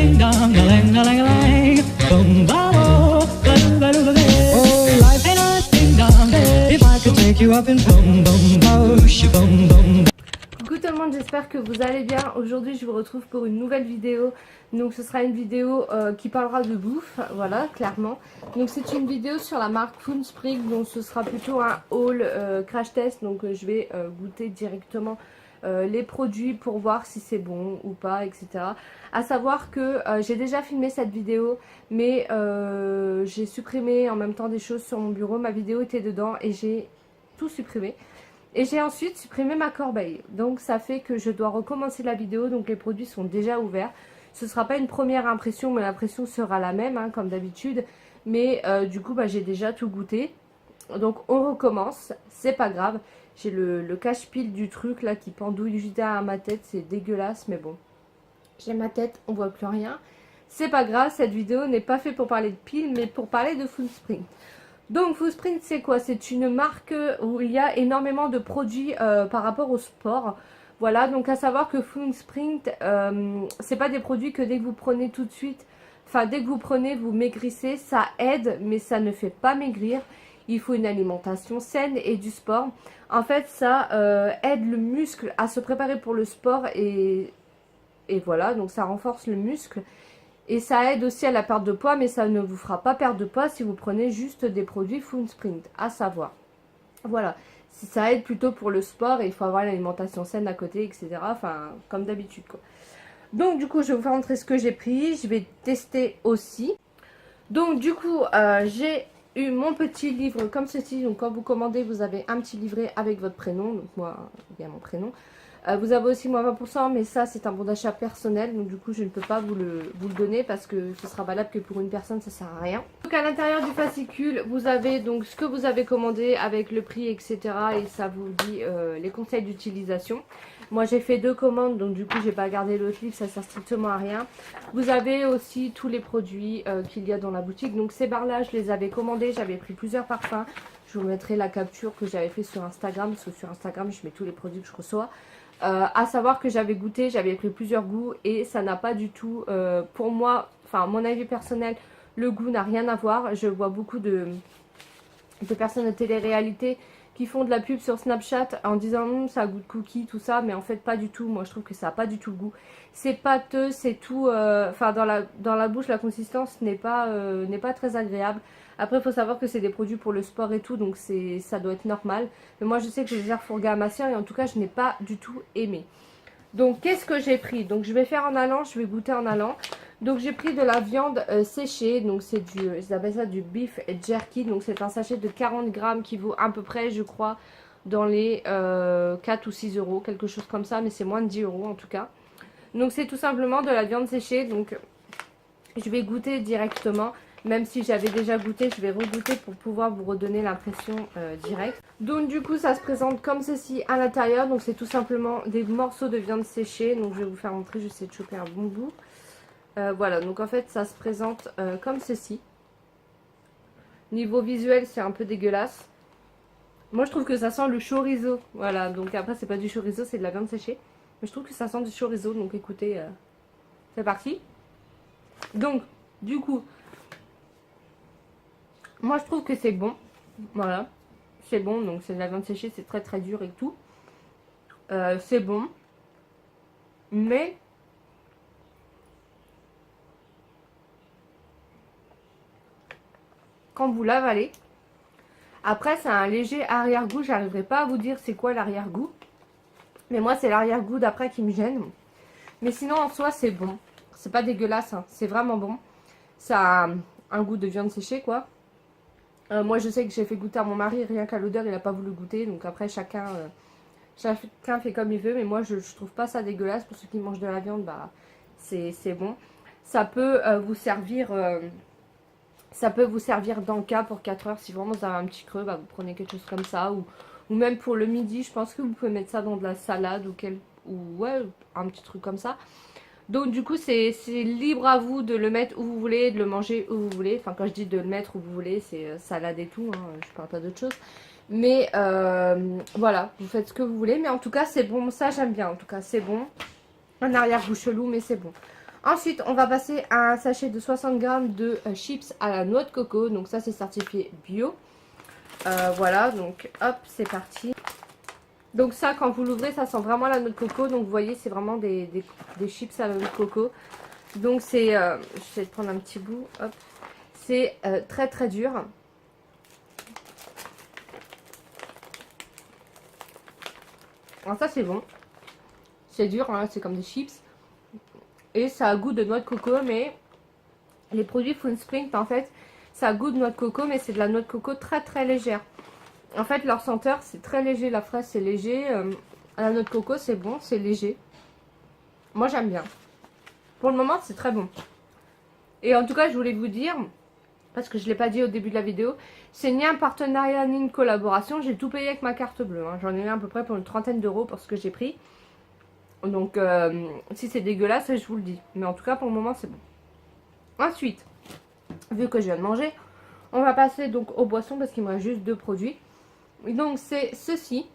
ding dong, a lang a lang a lang, boom ba oh, ba doo ba oh, life ain't a ding dong. If I could take you up and boom boom boom, boom boom. Coucou tout le monde, j'espère que vous allez bien. Aujourd'hui je vous retrouve pour une nouvelle vidéo. Donc ce sera une vidéo qui parlera de bouffe, voilà, clairement. Donc c'est une vidéo sur la marque Foodspring, donc ce sera plutôt un haul crash test. Donc je vais goûter directement les produits pour voir si c'est bon ou pas, etc. À savoir que j'ai déjà filmé cette vidéo, mais j'ai supprimé en même temps des choses sur mon bureau. Ma vidéo était dedans et j'ai tout supprimé. Et j'ai ensuite supprimé ma corbeille. Donc ça fait que je dois recommencer la vidéo. Donc les produits sont déjà ouverts. Ce ne sera pas une première impression, mais l'impression sera la même, hein, comme d'habitude. Mais du coup, j'ai déjà tout goûté. Donc on recommence. C'est pas grave. J'ai le cache-pile du truc là qui pendouille juste derrière ma tête. C'est dégueulasse, mais bon. J'ai ma tête, on voit plus rien. C'est pas grave, cette vidéo n'est pas faite pour parler de piles, mais pour parler de Foodspring. Donc Foodspring c'est quoi? C'est une marque où il y a énormément de produits par rapport au sport. Voilà, donc à savoir que Foodspring c'est pas des produits que dès que vous prenez tout de suite, enfin dès que vous prenez vous maigrissez, ça aide mais ça ne fait pas maigrir. Il faut une alimentation saine et du sport. En fait ça aide le muscle à se préparer pour le sport et voilà, donc ça renforce le muscle. Et ça aide aussi à la perte de poids, mais ça ne vous fera pas perdre de poids si vous prenez juste des produits Foodspring, à savoir. Voilà, si ça aide plutôt pour le sport et il faut avoir l'alimentation saine à côté, etc. Enfin, comme d'habitude quoi. Donc du coup, je vais vous faire montrer ce que j'ai pris. Je vais tester aussi. Donc du coup, j'ai eu mon petit livre comme ceci. Donc quand vous commandez, vous avez un petit livret avec votre prénom. Donc moi, il y a mon prénom. Vous avez aussi moins 20%, mais ça c'est un bon d'achat personnel, donc du coup je ne peux pas vous le donner parce que ce sera valable que pour une personne, ça sert à rien. Donc à l'intérieur du fascicule, vous avez donc ce que vous avez commandé avec le prix, etc. Et ça vous dit les conseils d'utilisation. Moi j'ai fait 2 commandes, donc du coup j'ai pas gardé l'autre livre, ça sert strictement à rien. Vous avez aussi tous les produits qu'il y a dans la boutique. Donc ces barres-là, je les avais commandés, j'avais pris plusieurs parfums. Je vous mettrai la capture que j'avais fait sur Instagram, parce que sur Instagram je mets tous les produits que je reçois. À savoir que j'avais goûté, j'avais pris plusieurs goûts et ça n'a pas du tout, pour moi, enfin mon avis personnel, le goût n'a rien à voir. Je vois beaucoup de personnes de télé-réalité qui font de la pub sur Snapchat en disant ça goûte cookie, tout ça, mais en fait pas du tout. Moi je trouve que ça n'a pas du tout le goût. C'est pâteux, c'est tout, enfin dans la bouche la consistance n'est pas très agréable. Après il faut savoir que c'est des produits pour le sport et tout, donc ça doit être normal. Mais moi je sais que j'ai déjà refourgué à ma soeur et en tout cas je n'ai pas du tout aimé. Donc qu'est-ce que j'ai pris? Donc je vais faire en allant, je vais goûter en allant. Donc j'ai pris de la viande séchée, donc c'est ils appellent ça du beef jerky. Donc c'est un sachet de 40 grammes qui vaut à peu près, je crois, dans les 4 ou 6 euros, quelque chose comme ça, mais c'est moins de 10 euros en tout cas. Donc c'est tout simplement de la viande séchée, donc je vais goûter directement. Même si j'avais déjà goûté, je vais regoûter pour pouvoir vous redonner l'impression directe. Donc du coup ça se présente comme ceci à l'intérieur. Donc c'est tout simplement des morceaux de viande séchée. Donc je vais vous faire montrer, j'essaie de choper un bon bout. Voilà, donc en fait ça se présente comme ceci. Niveau visuel c'est un peu dégueulasse. Moi je trouve que ça sent le chorizo. Voilà, donc après c'est pas du chorizo, c'est de la viande séchée. Mais je trouve que ça sent du chorizo, donc écoutez, c'est parti. Donc du coup... moi je trouve que c'est bon, voilà, c'est bon, donc c'est de la viande séchée, c'est très très dur et tout. C'est bon, mais quand vous l'avalez, après c'est un léger arrière-goût, j'arriverai pas à vous dire c'est quoi l'arrière-goût. Mais moi c'est l'arrière-goût d'après qui me gêne. Mais sinon en soi c'est bon, c'est pas dégueulasse, hein. C'est vraiment bon. Ça a un goût de viande séchée quoi. Moi je sais que j'ai fait goûter à mon mari, rien qu'à l'odeur il n'a pas voulu goûter. Donc après chacun fait comme il veut. Mais moi je trouve pas ça dégueulasse. Pour ceux qui mangent de la viande, bah c'est bon. Ça peut vous servir dans le cas pour 4 heures. Si vraiment vous avez un petit creux, bah, vous prenez quelque chose comme ça. Ou même pour le midi, je pense que vous pouvez mettre ça dans de la salade ou ouais, un petit truc comme ça. Donc du coup c'est libre à vous de le mettre où vous voulez, de le manger où vous voulez. Enfin quand je dis de le mettre où vous voulez, c'est salade et tout, hein, je parle pas d'autre chose. Mais voilà, vous faites ce que vous voulez. Mais en tout cas c'est bon, ça j'aime bien, en tout cas c'est bon. Un arrière-goût chelou mais c'est bon. Ensuite, on va passer à un sachet de 60 grammes de chips à la noix de coco. Donc ça, c'est certifié bio. Voilà, donc hop, c'est parti. Donc ça, quand vous l'ouvrez, ça sent vraiment la noix de coco. Donc vous voyez, c'est vraiment des chips à la noix de coco. Donc c'est, je vais prendre un petit bout, hop. C'est très très dur. Alors ça, c'est bon. C'est dur, hein, c'est comme des chips. Et ça a goût de noix de coco, mais les produits Food Sprint, en fait, ça a goût de noix de coco, mais c'est de la noix de coco très très légère. En fait, leur senteur, c'est très léger. La fraise, c'est léger. La noix de coco, c'est bon, c'est léger. Moi, j'aime bien. Pour le moment, c'est très bon. Et en tout cas, je voulais vous dire, parce que je ne l'ai pas dit au début de la vidéo, c'est ni un partenariat ni une collaboration. J'ai tout payé avec ma carte bleue. Hein. J'en ai eu à peu près pour une trentaine d'euros pour ce que j'ai pris. Donc, si c'est dégueulasse, je vous le dis. Mais en tout cas, pour le moment, c'est bon. Ensuite, vu que je viens de manger, on va passer donc aux boissons parce qu'il me reste juste 2 produits. Donc, c'est ceci.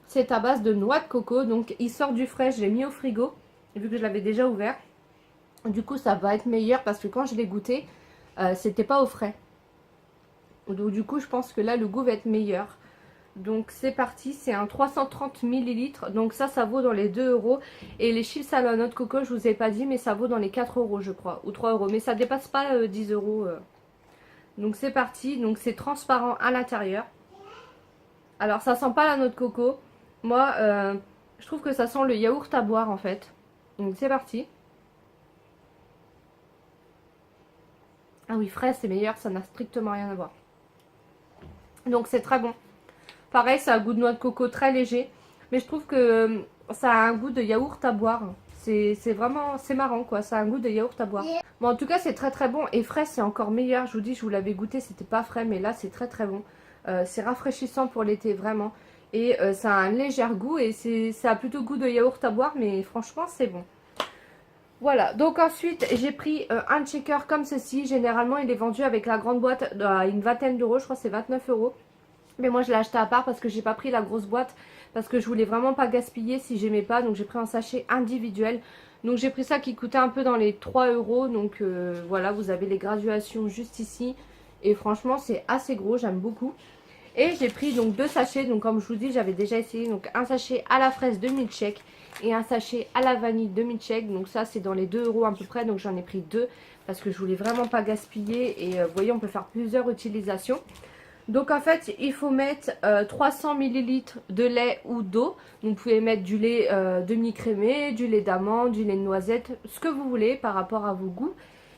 C'est à base de noix de coco. Donc, il sort du frais. Je l'ai mis au frigo, vu que je l'avais déjà ouvert. Du coup, ça va être meilleur parce que quand je l'ai goûté, c'était pas au frais. Donc, du coup, je pense que là, le goût va être meilleur. Donc c'est parti, c'est un 330 ml, donc ça vaut dans les 2 euros. Et les chips à la noix de coco, je vous ai pas dit, mais ça vaut dans les 4 euros je crois, ou 3 euros, mais ça dépasse pas 10 euros. Donc c'est parti, donc c'est transparent à l'intérieur. Alors ça sent pas la noix de coco, moi je trouve que ça sent le yaourt à boire en fait. Donc c'est parti. Ah oui, frais c'est meilleur, ça n'a strictement rien à voir. Donc c'est très bon. Pareil, ça a un goût de noix de coco très léger. Mais je trouve que ça a un goût de yaourt à boire. C'est vraiment, c'est marrant quoi. Ça a un goût de yaourt à boire. Bon, en tout cas, c'est très très bon. Et frais, c'est encore meilleur. Je vous dis, je vous l'avais goûté, c'était pas frais. Mais là, c'est très très bon. C'est rafraîchissant pour l'été, vraiment. Et ça a un léger goût. Et ça a plutôt goût de yaourt à boire. Mais franchement, c'est bon. Voilà, donc ensuite j'ai pris un shaker comme ceci. Généralement, il est vendu avec la grande boîte à une vingtaine d'euros. Je crois que c'est 29 euros. Mais moi je l'ai acheté à part parce que j'ai pas pris la grosse boîte. Parce que je voulais vraiment pas gaspiller si j'aimais pas. Donc j'ai pris un sachet individuel. Donc j'ai pris ça qui coûtait un peu dans les 3 euros. Donc voilà, vous avez les graduations juste ici. Et franchement c'est assez gros, j'aime beaucoup. Et j'ai pris donc 2 sachets. Donc comme je vous dis, j'avais déjà essayé. Donc un sachet à la fraise de milkshake et un sachet à la vanille de milkshake. Donc ça c'est dans les 2 euros à peu près. Donc j'en ai pris 2 parce que je voulais vraiment pas gaspiller. Et vous voyez, on peut faire plusieurs utilisations. Donc en fait, il faut mettre 300 ml de lait ou d'eau. Vous pouvez mettre du lait demi-crémé, du lait d'amande, du lait de noisette, ce que vous voulez par rapport à vos goûts.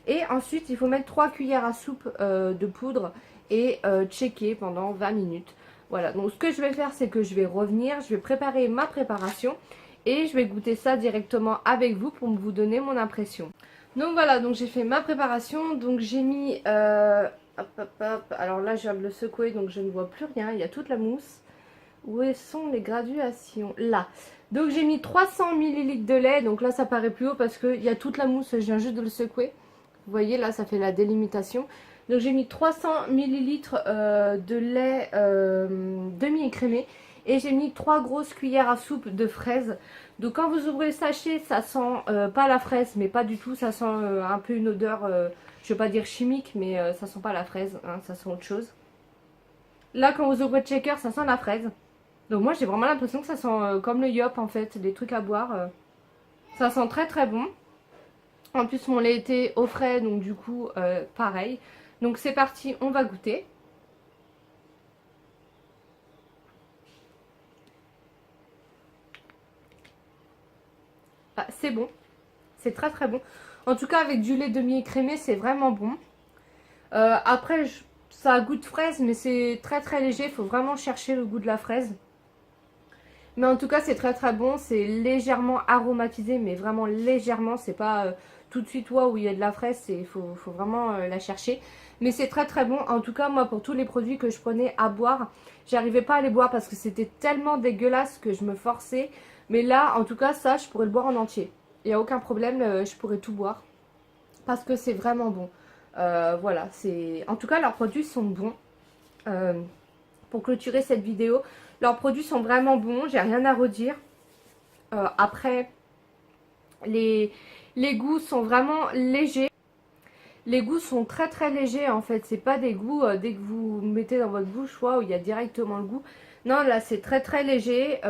Et ensuite, il faut mettre 3 cuillères à soupe de poudre et checker pendant 20 minutes. Voilà, donc ce que je vais faire, c'est que je vais revenir, je vais préparer ma préparation et je vais goûter ça directement avec vous pour vous donner mon impression. Donc voilà, donc j'ai fait ma préparation, donc j'ai mis... hop, hop, hop. Alors là, je viens de le secouer, donc je ne vois plus rien. Il y a toute la mousse. Où sont les graduations? Là. Donc j'ai mis 300 ml de lait. Donc là, ça paraît plus haut parce qu'il y a toute la mousse. Je viens juste de le secouer. Vous voyez, là, ça fait la délimitation. Donc j'ai mis 300 ml de lait demi-écrémé. Et j'ai mis 3 grosses cuillères à soupe de fraises. Donc quand vous ouvrez le sachet, ça sent pas la fraise, mais pas du tout. Ça sent un peu une odeur... je vais pas dire chimique, mais ça sent pas la fraise, hein, ça sent autre chose. Là, quand vous ouvrez le shaker, ça sent la fraise. Donc moi, j'ai vraiment l'impression que ça sent comme le yop, en fait, des trucs à boire. Ça sent très très bon. En plus, mon lait était au frais, donc du coup, pareil. Donc c'est parti, on va goûter. Ah, c'est bon, c'est très très bon. En tout cas, avec du lait demi-écrémé, c'est vraiment bon. Après, ça a goût de fraise, mais c'est très très léger. Il faut vraiment chercher le goût de la fraise. Mais en tout cas, c'est très très bon. C'est légèrement aromatisé, mais vraiment légèrement. C'est pas tout de suite où il y a de la fraise. Il faut vraiment la chercher. Mais c'est très très bon. En tout cas, moi, pour tous les produits que je prenais à boire, j'arrivais pas à les boire parce que c'était tellement dégueulasse que je me forçais. Mais là, en tout cas, ça, je pourrais le boire en entier. Il n'y a aucun problème, je pourrais tout boire. Parce que c'est vraiment bon. Voilà, en tout cas, leurs produits sont bons. Pour clôturer cette vidéo, leurs produits sont vraiment bons. J'ai rien à redire. Après, les Les goûts sont vraiment légers. Les goûts sont très très légers en fait. C'est pas des goûts dès que vous mettez dans votre bouche, wow, il y a directement le goût. Non, là c'est très très léger.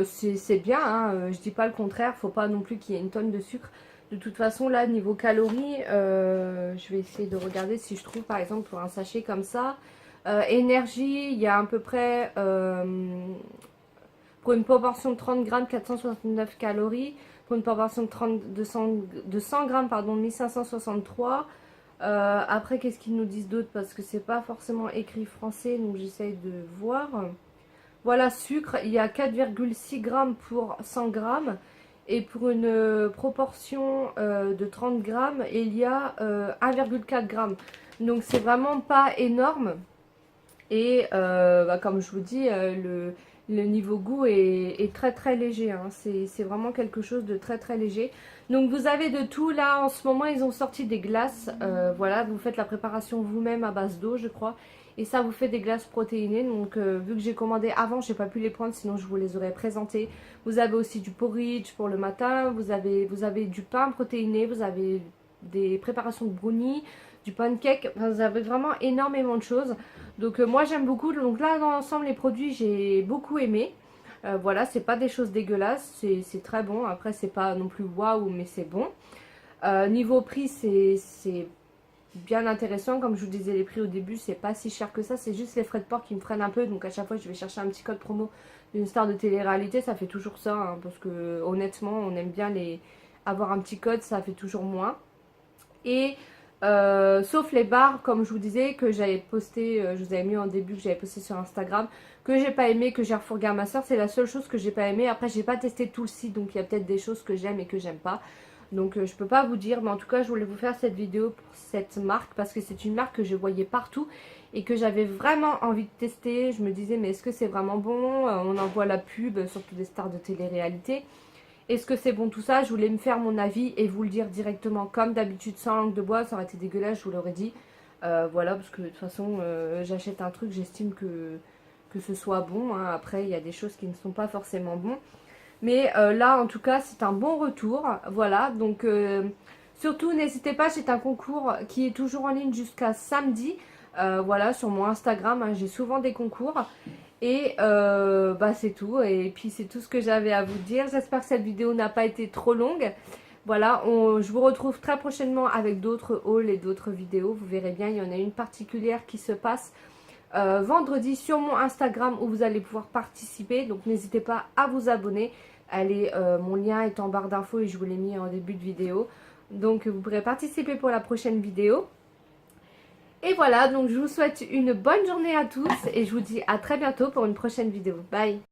C'est bien, hein, je dis pas le contraire. Faut pas non plus qu'il y ait une tonne de sucre. De toute façon, là niveau calories, je vais essayer de regarder si je trouve par exemple pour un sachet comme ça. Énergie, il y a à peu près pour une proportion de 30 grammes 469 calories. Pour une proportion de 100 grammes, pardon, 1563. Après, qu'est-ce qu'ils nous disent d'autre? Parce que c'est pas forcément écrit français, donc j'essaye de voir. Voilà, sucre, il y a 4,6 grammes pour 100 grammes. Et pour une proportion de 30 grammes, il y a 1,4 grammes. Donc c'est vraiment pas énorme. Et comme je vous dis, le niveau goût est très très léger, hein. C'est vraiment quelque chose de très très léger. Donc vous avez de tout. Là en ce moment ils ont sorti des glaces. Voilà, vous faites la préparation vous-même à base d'eau je crois. Et ça vous fait des glaces protéinées. Donc vu que j'ai commandé avant, j'ai pas pu les prendre, sinon je vous les aurais présentées. Vous avez aussi du porridge pour le matin. Vous avez du pain protéiné. Vous avez des préparations de brownie, du pancake. Enfin, vous avez vraiment énormément de choses. Donc moi j'aime beaucoup. Donc là dans l'ensemble les produits j'ai beaucoup aimé. Voilà, c'est pas des choses dégueulasses, c'est très bon. Après c'est pas non plus waouh, mais c'est bon. Niveau prix c'est bien intéressant. Comme je vous disais, les prix au début c'est pas si cher que ça. C'est juste les frais de port qui me freinent un peu. Donc à chaque fois je vais chercher un petit code promo d'une star de télé-réalité. Ça fait toujours ça, hein, parce que honnêtement on aime bien avoir un petit code, ça fait toujours moins. Et sauf les barres, comme je vous disais, que j'avais posté, je vous avais mis en début, que j'avais posté sur Instagram, que j'ai pas aimé, que j'ai refourgué à ma soeur. C'est la seule chose que j'ai pas aimé. Après j'ai pas testé tout le site, donc il y a peut-être des choses que j'aime et que j'aime pas. Donc je peux pas vous dire, mais en tout cas je voulais vous faire cette vidéo pour cette marque, parce que c'est une marque que je voyais partout et que j'avais vraiment envie de tester. Je me disais mais est-ce que c'est vraiment bon? On en voit la pub, surtout des stars de télé-réalité. Est-ce que c'est bon tout ça? Je voulais me faire mon avis et vous le dire directement comme d'habitude, sans langue de bois. Ça aurait été dégueulasse, je vous l'aurais dit. Voilà, parce que de toute façon j'achète un truc, j'estime que ce soit bon, hein. Après il y a des choses qui ne sont pas forcément bons. Mais là en tout cas c'est un bon retour. Voilà, donc surtout n'hésitez pas, c'est un concours qui est toujours en ligne jusqu'à samedi. Voilà, sur mon Instagram, hein, j'ai souvent des concours. Et c'est tout. Et puis c'est tout ce que j'avais à vous dire. J'espère que cette vidéo n'a pas été trop longue. Voilà, je vous retrouve très prochainement avec d'autres hauls et d'autres vidéos. Vous verrez bien, il y en a une particulière qui se passe vendredi sur mon Instagram où vous allez pouvoir participer. Donc n'hésitez pas à vous abonner. Mon lien est en barre d'infos et je vous l'ai mis en début de vidéo. Donc vous pourrez participer pour la prochaine vidéo. Et voilà, donc je vous souhaite une bonne journée à tous et je vous dis à très bientôt pour une prochaine vidéo. Bye!